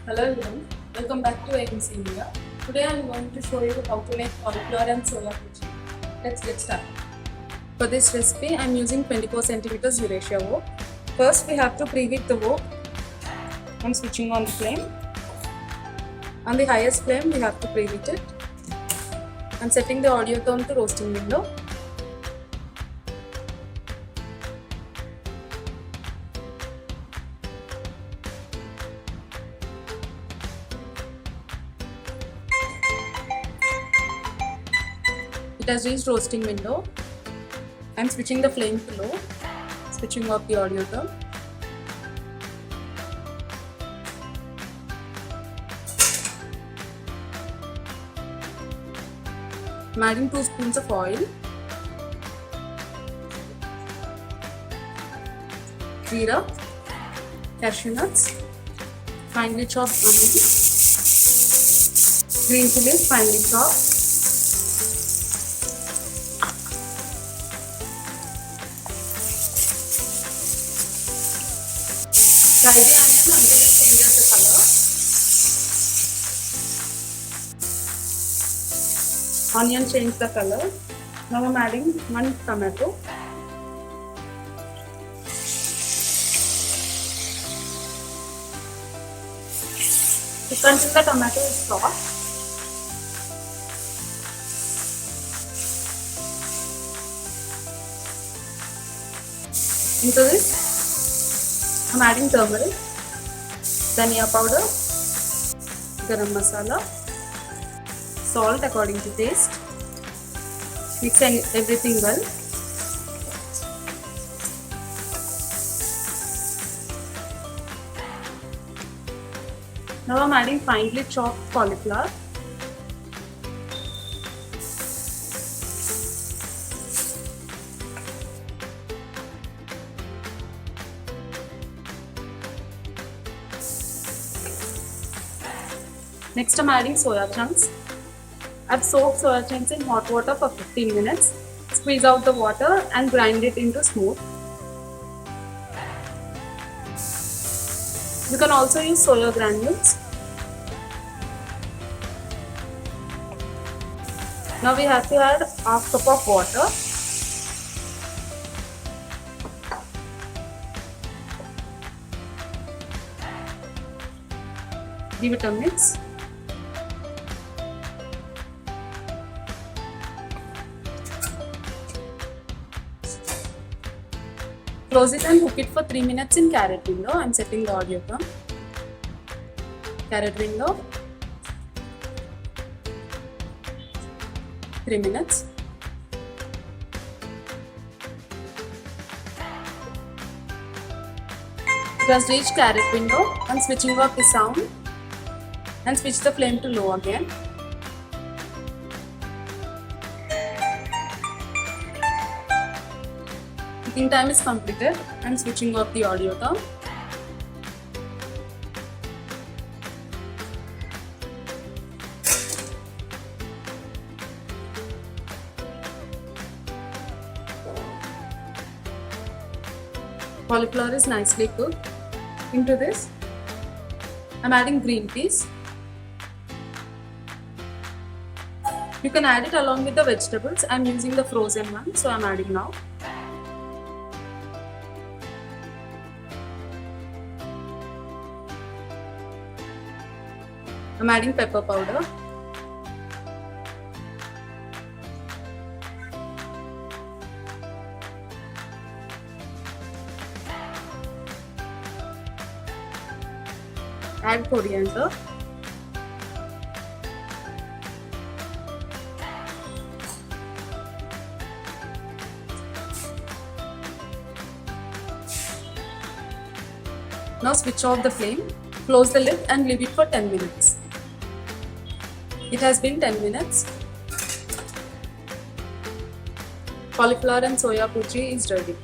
Hello everyone, welcome back to AMC India. Today I am going to show you how to make cauliflower and soya burji. Let's get started. For this recipe I am using 24 cm Eurasia wok. First we have to preheat the wok. I am switching on the flame. On the highest flame we have to preheat it. I am setting the audio tone to roasting window. It has reached roasting window. I am switching the flame to low, switching off the audio tone. I am adding 2 spoons of oil, jeera, cashew nuts, finely chopped onion, green chilies finely chopped, fry the onion until it changes the color. Onion changed the color. Now I am adding 1 tomato. Until the tomato is soft. Into this I am adding turmeric, dhania powder, garam masala, salt according to taste. Mix everything well. Now I am adding finely chopped cauliflower. Next I am adding soya chunks. I have soaked soya chunks in hot water for 15 minutes. Squeeze out the water and grind it into smooth. You can also use soya granules. Now we have to add half cup of water. Give it a mix. Close it and cook it for 3 minutes in carrot window. I am setting the audio tone. Carrot window. 3 minutes. It has reached carrot window. I am switching off the sound and switch the flame to low again. Cooking time is completed. I am switching off the audio tone. Cauliflower is nicely cooked. Into this, I am adding green peas. You can add it along with the vegetables. I am using the frozen one, so I am adding now. I am adding pepper powder. Add coriander. Now switch off the flame, close the lid and leave it for 10 minutes. It has been 10 minutes. Cauliflower and soya burji is ready.